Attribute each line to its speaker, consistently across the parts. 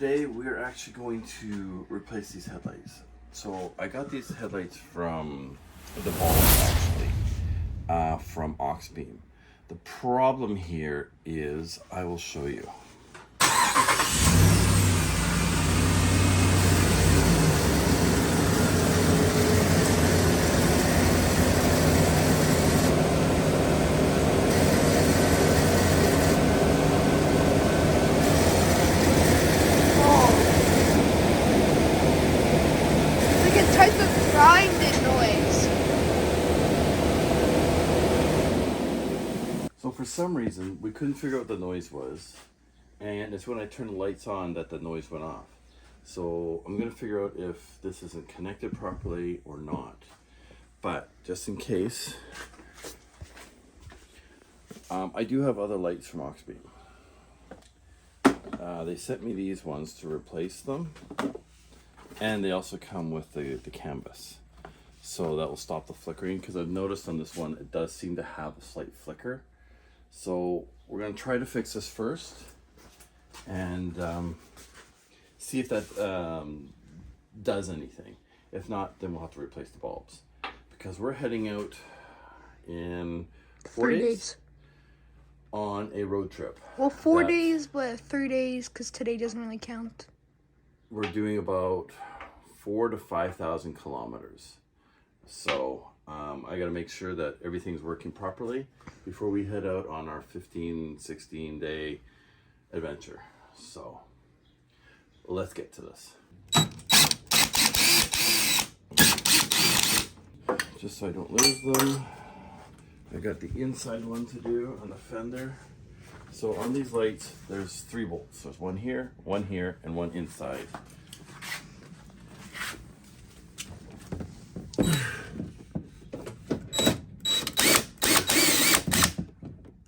Speaker 1: today we're actually going to replace these headlights. So I got these headlights from the bulbs actually, from Auxbeam. The problem here is, I will show you. So for some reason, we couldn't figure out what the noise was. And it's when I turned the lights on that the noise went off. So I'm gonna figure out if this isn't connected properly or not. But just in case, I do have other lights from Auxbeam. They sent me these ones to replace them. And they also come with the canvas. So that will stop the flickering, because I've noticed on this one, it does seem to have a slight flicker. So we're going to try to fix this first and see if that does anything. If not, then we'll have to replace the bulbs, because we're heading out in 4 days on a road trip.
Speaker 2: Well, 4 days, but 3 days, because today doesn't really count.
Speaker 1: We're doing about 4,000 to 5,000 kilometers. So I got to make sure that everything's working properly before we head out on our 16 day adventure. So let's get to this. Just so I don't lose them, I got the inside one to do on the fender. So on these lights, there's 3 bolts. There's one here, and one inside.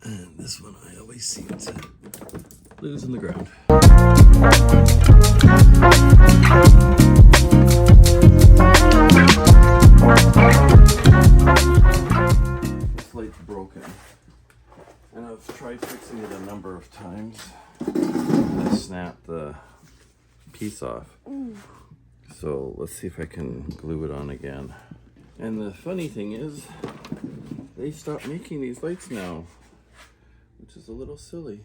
Speaker 1: And this one I always seem to lose in the ground. This light's broken. And I've tried fixing it a number of times. I snapped the piece off. Ooh. So let's see if I can glue it on again. And the funny thing is, they stopped making these lights now, which is a little silly.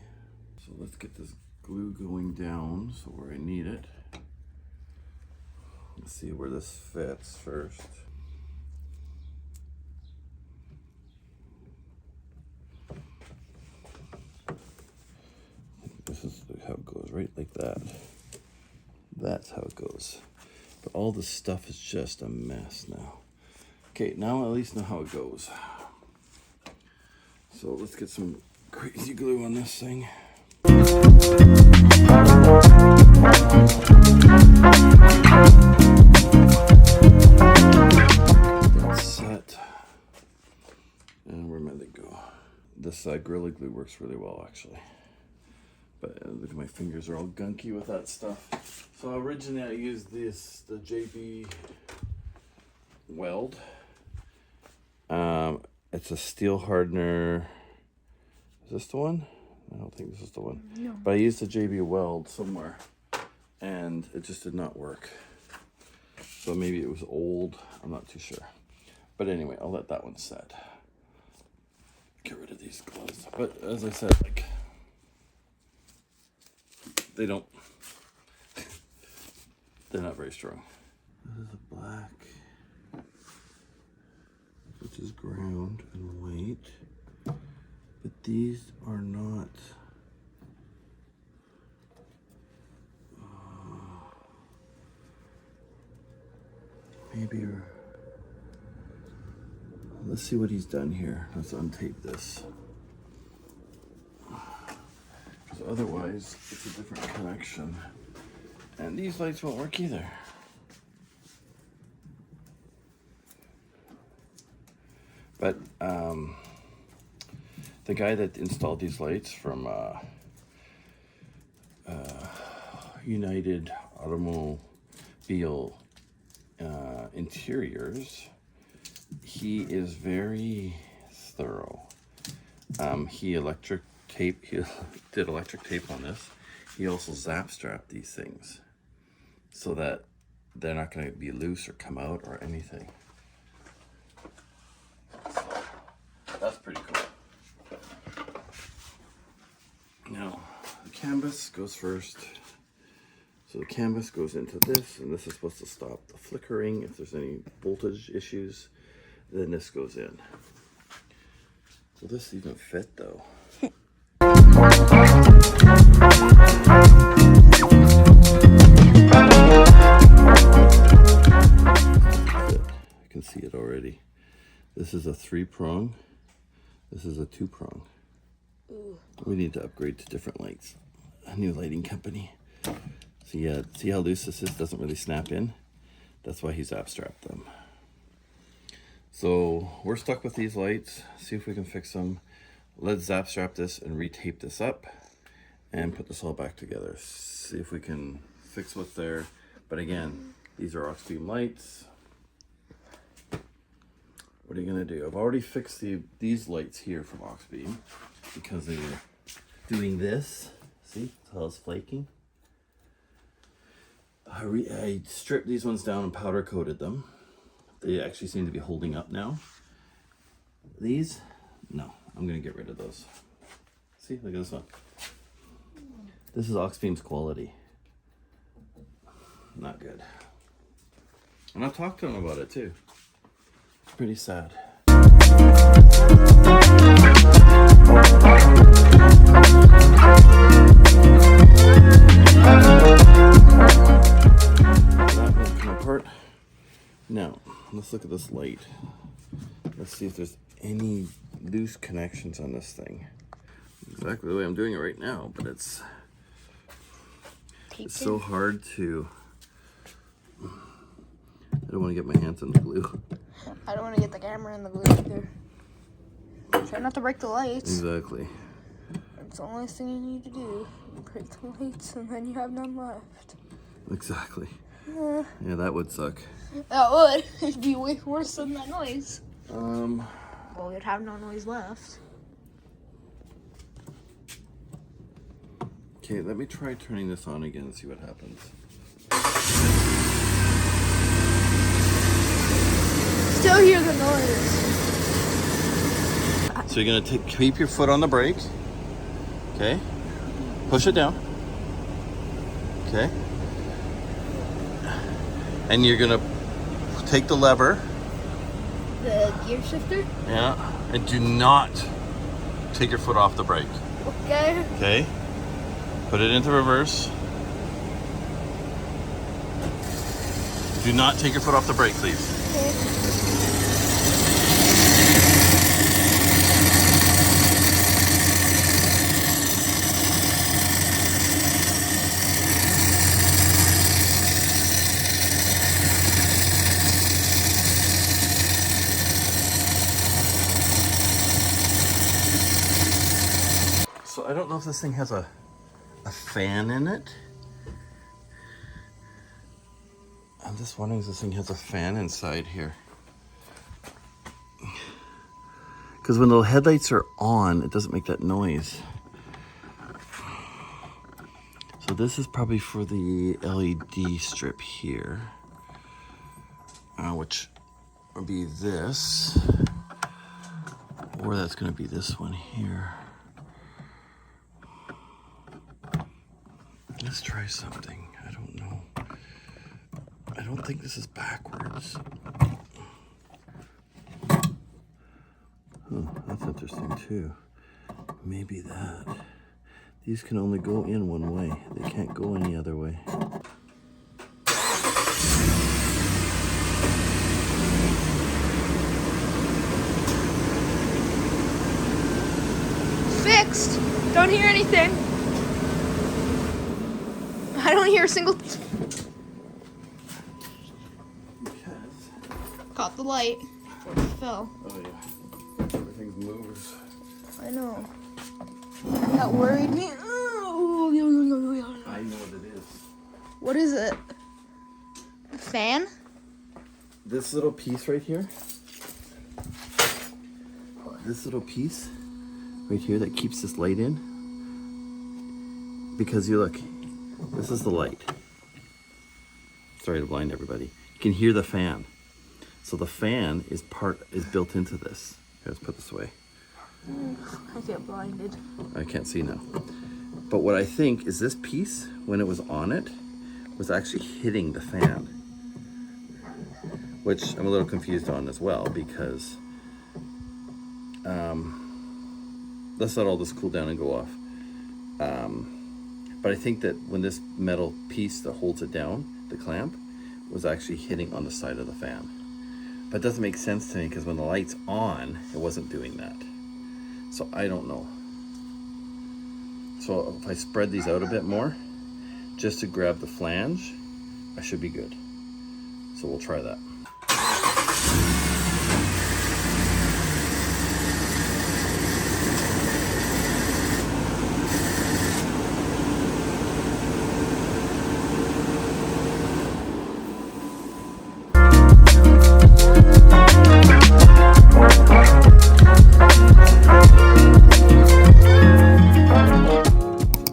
Speaker 1: So let's get this glue going down so where I need it. Let's see where this fits first. This is how it goes, right like that. That's how it goes. But all this stuff is just a mess now. Okay, now I at least know how it goes. So let's get some crazy glue on this thing. That's set. And where might they go? This Gorilla Glue works really well, actually. But look at my fingers are all gunky with that stuff. So originally I used the JB Weld. It's a steel hardener. Is this the one? I don't think this is the one. No. But I used the JB Weld somewhere and it just did not work. So maybe it was old. I'm not too sure. But anyway, I'll let that one set. Get rid of these gloves. But as I said, like, they're not very strong. This is a black, which is ground and white, but these are not. Maybe. Let's see what he's done here. Let's untape this. Because otherwise, it's a different connection. And these lights won't work either. But the guy that installed these lights from United Automobile Interiors, he is very thorough. He did electric tape on this. he also zap strapped these things so that they're not going to be loose or come out or anything. So that's pretty cool. Now the canvas goes first. So the canvas goes into this, and this is supposed to stop the flickering if there's any voltage issues. Then this goes in. Will this even fit though? I can see it already. This is a 3-prong. This is a 2-prong. We need to upgrade to different lights. A new lighting company. So yeah, see how loose this is? Doesn't really snap in. That's why he's zap-strapped them. So we're stuck with these lights. See if we can fix them. Let's zap-strap this and retape this up and put this all back together. See if we can fix what's there. But again, these are Auxbeam lights. What are you gonna do? I've already fixed these lights here from Auxbeam because they were doing this. See how it's flaking? I stripped these ones down and powder coated them. They actually seem to be holding up now. These, no, I'm gonna get rid of those. See, look at this one. This is Auxbeam's quality. Not good. And I've talked to him about it too. Pretty sad. That will come apart. Now, let's look at this light. Let's see if there's any loose connections on this thing. Exactly the way I'm doing it right now, but it's so hard to... I don't want to get my hands on the glue.
Speaker 2: I don't want to get the camera in the glue either. Try not to break the lights.
Speaker 1: Exactly.
Speaker 2: It's the only thing you need to do. Break the lights and then you have none left.
Speaker 1: Exactly. Yeah, that would suck.
Speaker 2: That would. It'd be way worse than that noise.
Speaker 1: Well,
Speaker 2: we'd have no noise left.
Speaker 1: Okay, let me try turning this on again and see what happens.
Speaker 2: Still hear the noise.
Speaker 1: So you're gonna keep your foot on the brake. Okay. Push it down. Okay. And you're gonna take the lever.
Speaker 2: The gear shifter?
Speaker 1: Yeah. And do not take your foot off the brake.
Speaker 2: Okay.
Speaker 1: Okay. Put it into reverse. Do not take your foot off the brake, please.
Speaker 2: Okay.
Speaker 1: So I don't know if this thing has a fan in it. I'm just wondering if this thing has a fan inside here. Because when the headlights are on, it doesn't make that noise. So this is probably for the LED strip here, which would be this, or that's going to be this one here. Let's try something. I don't know. I don't think this is backwards. Oh, that's interesting too. Maybe that. These can only go in one way. They can't go any other way.
Speaker 2: Fixed. Don't hear anything. I don't hear a single... Caught the light before it fell.
Speaker 1: Oh yeah. Everything moves.
Speaker 2: I know. That worried me.
Speaker 1: I know what it is.
Speaker 2: What is it? A fan?
Speaker 1: This little piece right here. This little piece right here that keeps this light in. because you look, this is the light. Sorry to blind everybody. You can hear the fan. So the fan is built into this. Okay, let's put this away.
Speaker 2: I get blinded.
Speaker 1: I can't see now. But what I think is this piece, when it was on it, was actually hitting the fan. Which I'm a little confused on as well, because let's let all this cool down and go off. But I think that when this metal piece that holds it down, the clamp, was actually hitting on the side of the fan. But it doesn't make sense to me because when the light's on, it wasn't doing that. So I don't know. So if I spread these out a bit more, just to grab the flange, I should be good. So we'll try that.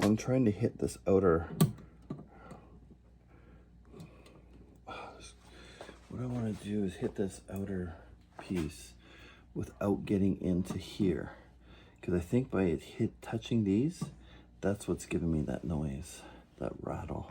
Speaker 1: I'm trying to hit this outer. What I want to do is hit this outer piece without getting into here, because I think by it touching these, that's what's giving me that noise, that rattle.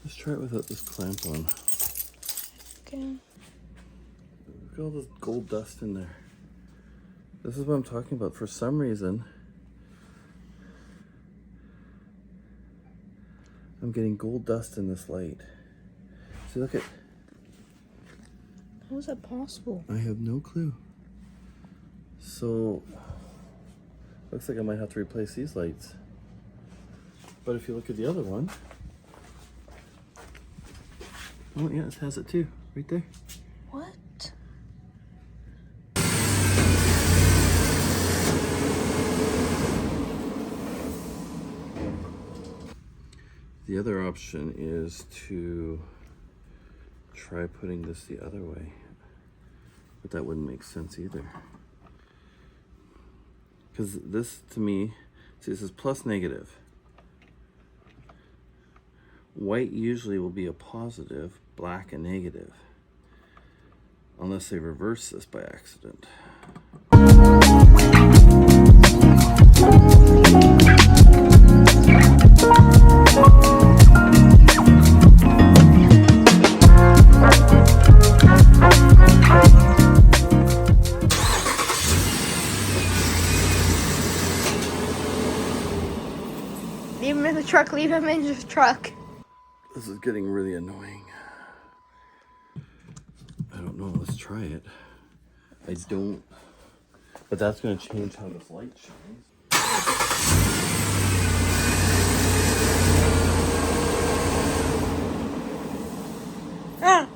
Speaker 1: Let's try it without this clamp on.
Speaker 2: Okay.
Speaker 1: Look at all this gold dust in there. This is what I'm talking about. For some reason, I'm getting gold dust in this light. See, look at.
Speaker 2: How is that possible?
Speaker 1: I have no clue. So, looks like I might have to replace these lights. But if you look at the other one, oh yeah, it has it too, right there.
Speaker 2: What?
Speaker 1: The other option is to try putting this the other way, but that wouldn't make sense either. Because this, to me, see, this is plus negative. White usually will be a positive, black a negative, unless they reverse this by accident.
Speaker 2: Leave him in the truck, leave him in the truck.
Speaker 1: This is getting really annoying. I don't know, let's try it. I don't, but that's going to change how this light shines.
Speaker 2: Ah!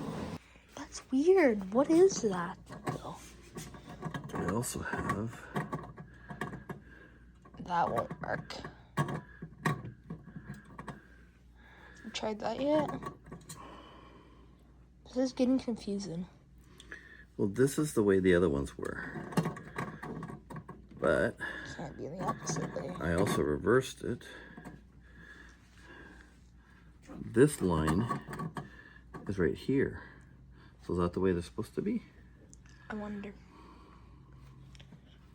Speaker 2: That's weird. What is that?
Speaker 1: I also have...
Speaker 2: That won't work. You tried that yet? This is getting confusing.
Speaker 1: Well, this is the way the other ones were. But
Speaker 2: Can't be the opposite way.
Speaker 1: I also reversed it. This line is right here. So is that the way they're supposed to be?
Speaker 2: I wonder.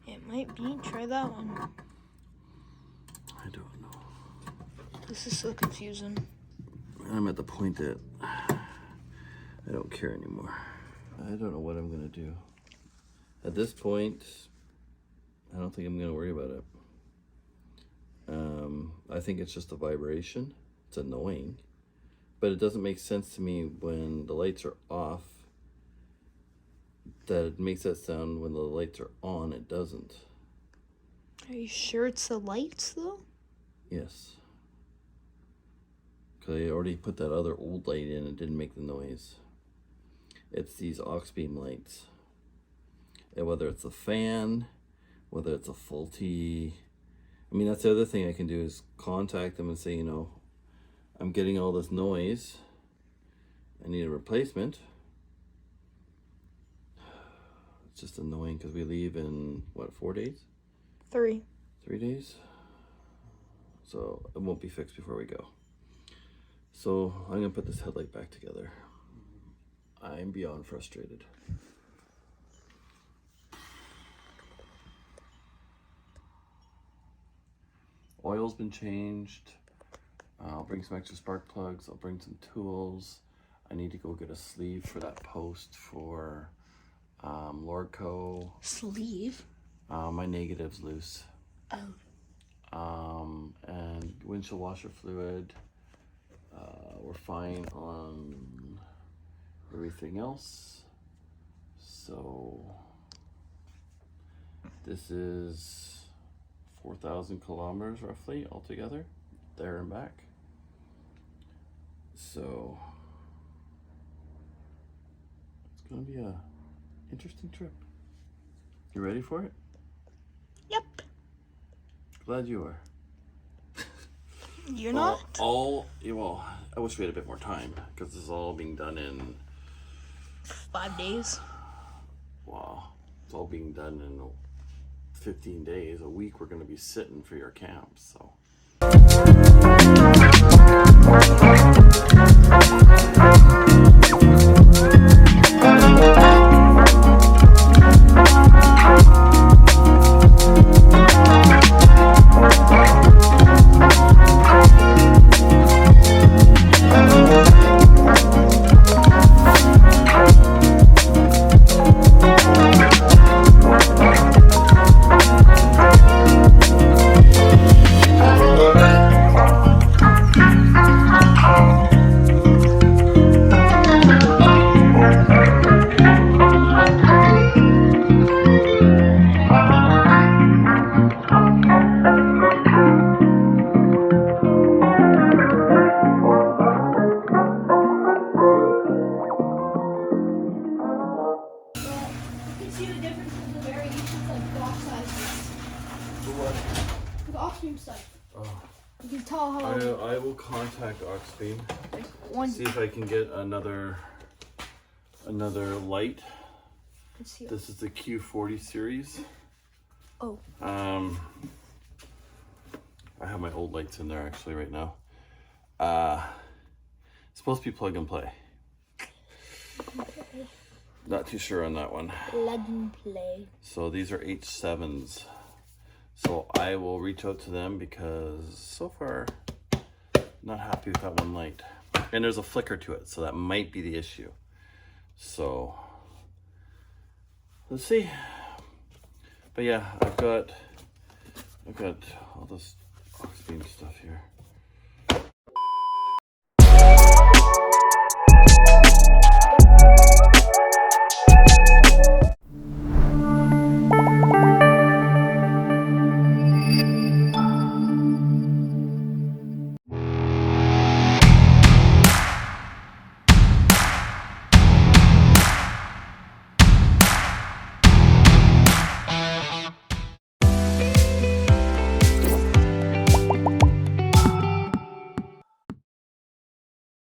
Speaker 2: It might be. Try that one.
Speaker 1: I don't know.
Speaker 2: This is so confusing.
Speaker 1: I'm at the point that I don't care anymore. I don't know what I'm gonna do. At this point, I don't think I'm gonna worry about it. I think it's just a vibration. It's annoying, but it doesn't make sense to me when the lights are off that it makes that sound. When the lights are on, it doesn't.
Speaker 2: Are you sure it's the lights though?
Speaker 1: Yes. Because I already put that other old light in, it didn't make the noise. It's these Auxbeam lights. And whether it's a fan, whether it's a faulty, I mean, that's the other thing I can do is contact them and say, you know, I'm getting all this noise. I need a replacement. It's just annoying because we leave in, what, 4 days?
Speaker 2: 3.
Speaker 1: 3 days? So it won't be fixed before we go. So I'm gonna put this headlight back together. I'm beyond frustrated. Oil's been changed. I'll bring some extra spark plugs. I'll bring some tools. I need to go get a sleeve for that post for Lordco.
Speaker 2: Sleeve?
Speaker 1: My negative's loose.
Speaker 2: Oh.
Speaker 1: And windshield washer fluid. We're fine on everything else. So this is 4,000 kilometers roughly altogether, there and back. So it's gonna be a interesting trip. You ready for it?
Speaker 2: Yep.
Speaker 1: Glad you are.
Speaker 2: You're not?
Speaker 1: Well, I wish we had a bit more time because this is all being done in
Speaker 2: 5 days.
Speaker 1: wow, it's all being done in 15 days. A week we're going to be sitting for your camp, so.
Speaker 2: You can tell how
Speaker 1: I will contact Auxbeam,
Speaker 2: one.
Speaker 1: see if I can get another light.
Speaker 2: Let's see.
Speaker 1: This is the Q40 series.
Speaker 2: Oh.
Speaker 1: I have my old lights in there actually right now. It's supposed to be plug and play. Not too sure on that one.
Speaker 2: Plug and play.
Speaker 1: So these are H7s. So I will reach out to them because so far not happy with that one light. And there's a flicker to it, so that might be the issue. So let's see. But yeah, I've got all this Auxbeam stuff here.